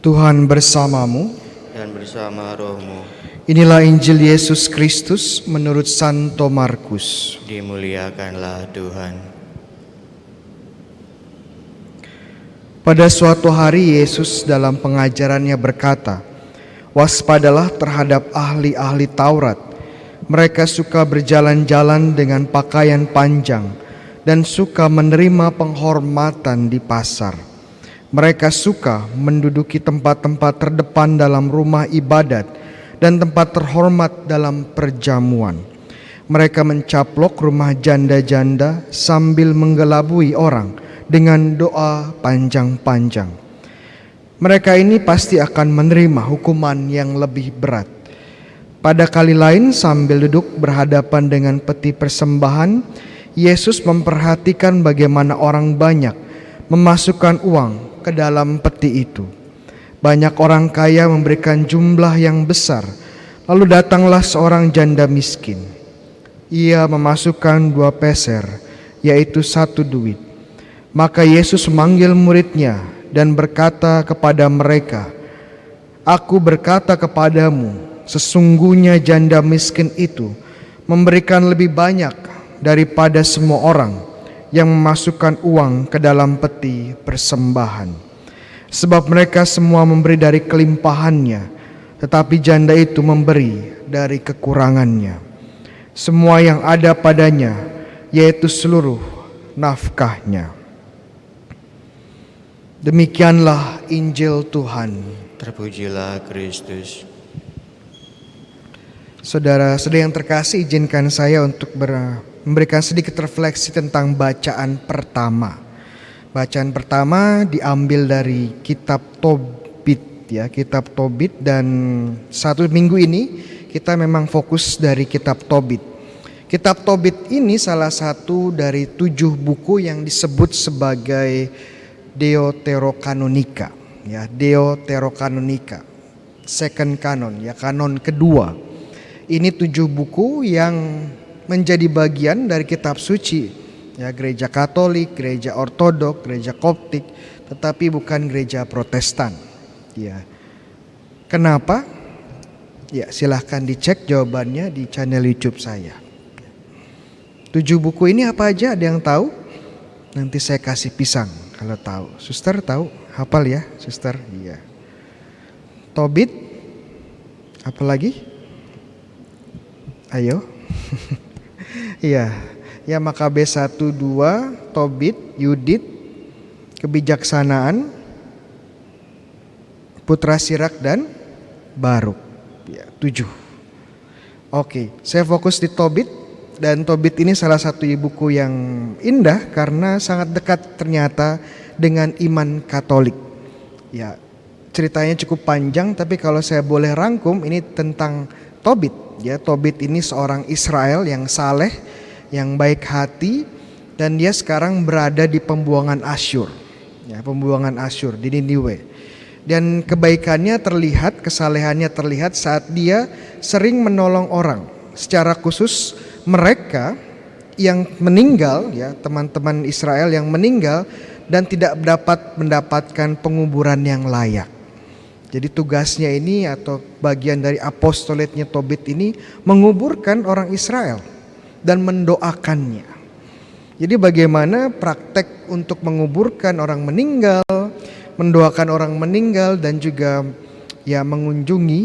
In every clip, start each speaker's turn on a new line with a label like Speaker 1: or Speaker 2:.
Speaker 1: Tuhan bersamamu.
Speaker 2: Dan bersama rohmu.
Speaker 1: Inilah Injil Yesus Kristus menurut Santo Markus.
Speaker 2: Dimuliakanlah Tuhan.
Speaker 1: Pada suatu hari Yesus dalam pengajarannya berkata, "Waspadalah terhadap ahli-ahli Taurat. Mereka suka berjalan-jalan dengan pakaian panjang dan suka menerima penghormatan di pasar. Mereka suka menduduki tempat-tempat terdepan dalam rumah ibadat dan tempat terhormat dalam perjamuan. Mereka mencaplok rumah janda-janda sambil menggelabui orang dengan doa panjang-panjang. Mereka ini pasti akan menerima hukuman yang lebih berat." Pada kali lain sambil duduk berhadapan dengan peti persembahan, Yesus memperhatikan bagaimana orang banyak memasukkan uang ke dalam peti itu. Banyak orang kaya memberikan jumlah yang besar. Lalu datanglah seorang janda miskin. Ia memasukkan 2 peser, yaitu 1 duit. Maka Yesus memanggil muridnya dan berkata kepada mereka, "Aku berkata kepadamu, sesungguhnya janda miskin itu memberikan lebih banyak daripada semua orang yang memasukkan uang ke dalam peti persembahan. Sebab mereka semua memberi dari kelimpahannya, tetapi janda itu memberi dari kekurangannya. Semua yang ada padanya, yaitu seluruh nafkahnya." Demikianlah Injil Tuhan.
Speaker 2: Terpujilah Kristus.
Speaker 1: Saudara-saudara yang terkasih, izinkan saya untuk memberikan sedikit refleksi tentang bacaan pertama. Bacaan pertama diambil dari kitab Tobit ya, kitab Tobit, dan 1 minggu ini kita memang fokus dari kitab Tobit. Kitab Tobit ini salah satu dari 7 buku yang disebut sebagai Deuterokanonika ya, Deuterokanonika, second canon ya, kanon kedua. Ini 7 buku yang menjadi bagian dari kitab suci ya, gereja Katolik, gereja Ortodok, gereja Koptik, tetapi bukan gereja Protestan ya. Kenapa? Ya, silahkan dicek jawabannya di channel YouTube saya. 7 buku ini apa aja, ada yang tahu? Nanti saya kasih pisang kalau tahu. Suster tahu? Hafal ya, suster? Iya. Tobit, apa lagi? Ayo. Iya, ya, Makabe 1, 2, Tobit, Yudit, Kebijaksanaan, Putra Sirak, dan Baruk. Ya, 7. Oke, saya fokus di Tobit, dan Tobit ini salah satu buku yang indah karena sangat dekat ternyata dengan iman Katolik. Ya, ceritanya cukup panjang, tapi kalau saya boleh rangkum, ini tentang Tobit. Ya, Tobit ini seorang Israel yang saleh, yang baik hati, dan dia sekarang berada di pembuangan Asyur. Ya, pembuangan Asyur di Niniwe. Dan kebaikannya terlihat, kesalehannya terlihat saat dia sering menolong orang. Secara khusus mereka yang meninggal ya, teman-teman Israel yang meninggal dan tidak dapat mendapatkan penguburan yang layak. Jadi tugasnya ini atau bagian dari apostolatnya Tobit ini menguburkan orang Israel dan mendoakannya. Jadi bagaimana praktek untuk menguburkan orang meninggal, mendoakan orang meninggal, dan juga ya mengunjungi,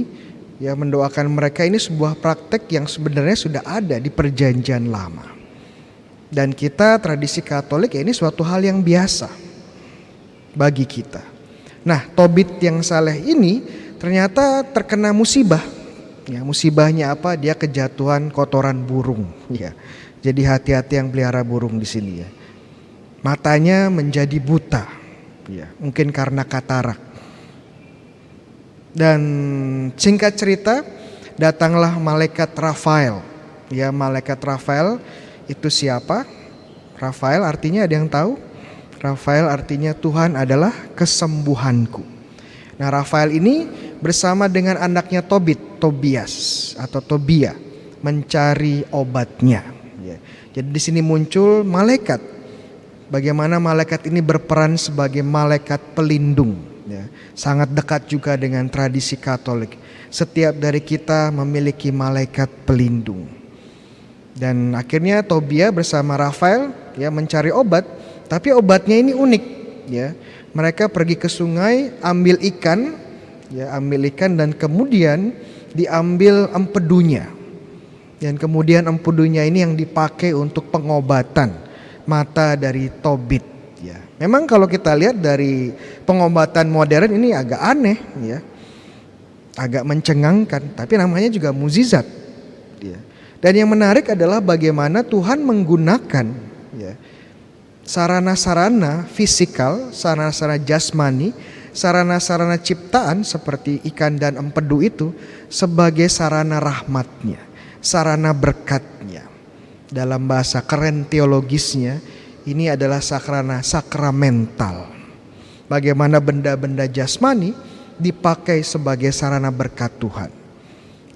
Speaker 1: ya mendoakan mereka, ini sebuah praktek yang sebenarnya sudah ada di Perjanjian Lama. Dan kita tradisi Katolik ya, ini suatu hal yang biasa bagi kita. Nah, Tobit yang saleh ini ternyata terkena musibah. Ya, musibahnya apa? Dia kejatuhan kotoran burung. Ya, jadi hati-hati yang pelihara burung di sini ya. Matanya menjadi buta. Ya, mungkin karena katarak. Dan singkat cerita, datanglah malaikat Rafael. Ya, malaikat Rafael itu siapa? Rafael artinya ada yang tahu? Rafael artinya Tuhan adalah kesembuhanku. Nah, Rafael ini bersama dengan anaknya Tobit, Tobias atau Tobia, mencari obatnya. Ya. Jadi di sini muncul malaikat. Bagaimana malaikat ini berperan sebagai malaikat pelindung. Ya, sangat dekat juga dengan tradisi Katolik. Setiap dari kita memiliki malaikat pelindung. Dan akhirnya Tobia bersama Rafael ya mencari obat, tapi obatnya ini unik ya. Mereka pergi ke sungai, ambil ikan dan kemudian diambil empedunya. Dan kemudian empedunya ini yang dipakai untuk pengobatan mata dari Tobit ya. Memang kalau kita lihat dari pengobatan modern ini agak aneh ya. Agak mencengangkan, tapi namanya juga mukjizat ya. Dan yang menarik adalah bagaimana Tuhan menggunakan ya, sarana-sarana fisikal, sarana-sarana jasmani, sarana-sarana ciptaan seperti ikan dan empedu itu sebagai sarana rahmatnya, sarana berkatnya. Dalam bahasa keren teologisnya, ini adalah sarana sakramental. Bagaimana benda-benda jasmani dipakai sebagai sarana berkat Tuhan.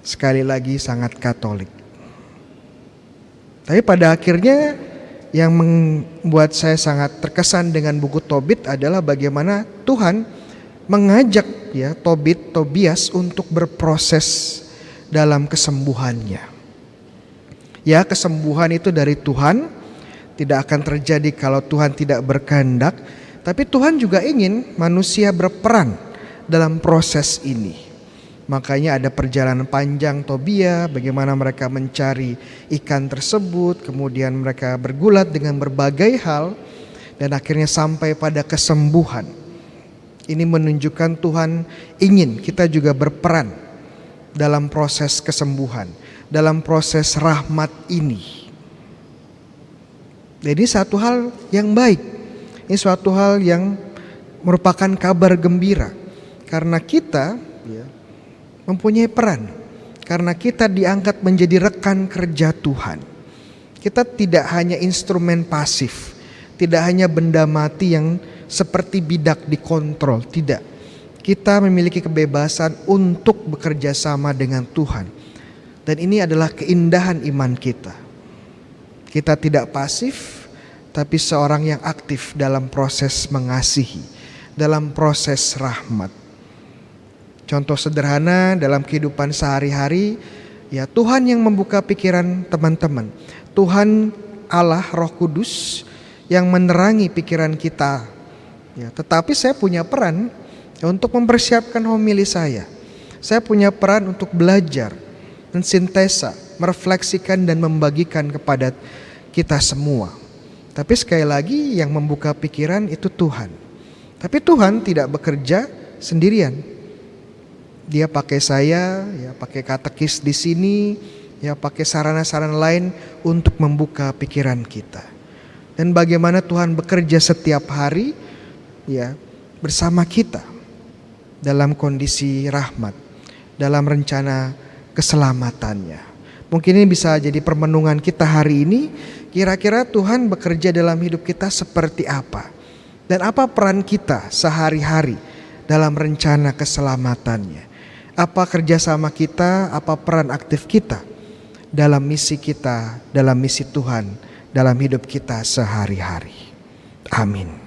Speaker 1: Sekali lagi sangat Katolik. Tapi pada akhirnya yang membuat saya sangat terkesan dengan buku Tobit adalah bagaimana Tuhan mengajak ya Tobias untuk berproses dalam kesembuhannya. Ya, kesembuhan itu dari Tuhan, tidak akan terjadi kalau Tuhan tidak berkehendak, tapi Tuhan juga ingin manusia berperan dalam proses ini. Makanya ada perjalanan panjang Tobia, bagaimana mereka mencari ikan tersebut, kemudian mereka bergulat dengan berbagai hal, dan akhirnya sampai pada kesembuhan. Ini menunjukkan Tuhan ingin kita juga berperan dalam proses kesembuhan, dalam proses rahmat ini. Jadi satu hal yang baik, ini suatu hal yang merupakan kabar gembira, karena kita ya, mempunyai peran, karena kita diangkat menjadi rekan kerja Tuhan. Kita tidak hanya instrumen pasif, tidak hanya benda mati yang seperti bidak dikontrol, tidak. Kita memiliki kebebasan untuk bekerja sama dengan Tuhan. Dan ini adalah keindahan iman kita. Kita tidak pasif, tapi seorang yang aktif dalam proses mengasihi, dalam proses rahmat. Contoh sederhana dalam kehidupan sehari-hari, ya Tuhan yang membuka pikiran teman-teman. Tuhan Allah Roh Kudus yang menerangi pikiran kita. Ya, tetapi saya punya peran untuk mempersiapkan homili saya. Saya punya peran untuk belajar, mensintesa, merefleksikan dan membagikan kepada kita semua. Tapi sekali lagi yang membuka pikiran itu Tuhan. Tapi Tuhan tidak bekerja sendirian. Dia pakai saya, ya pakai katekis di sini, ya pakai sarana-sarana lain untuk membuka pikiran kita. Dan bagaimana Tuhan bekerja setiap hari, ya bersama kita dalam kondisi rahmat, dalam rencana keselamatannya. Mungkin ini bisa jadi permenungan kita hari ini. Kira-kira Tuhan bekerja dalam hidup kita seperti apa? Dan apa peran kita sehari-hari dalam rencana keselamatannya? Apa kerjasama kita, apa peran aktif kita dalam misi kita, dalam misi Tuhan, dalam hidup kita sehari-hari. Amin.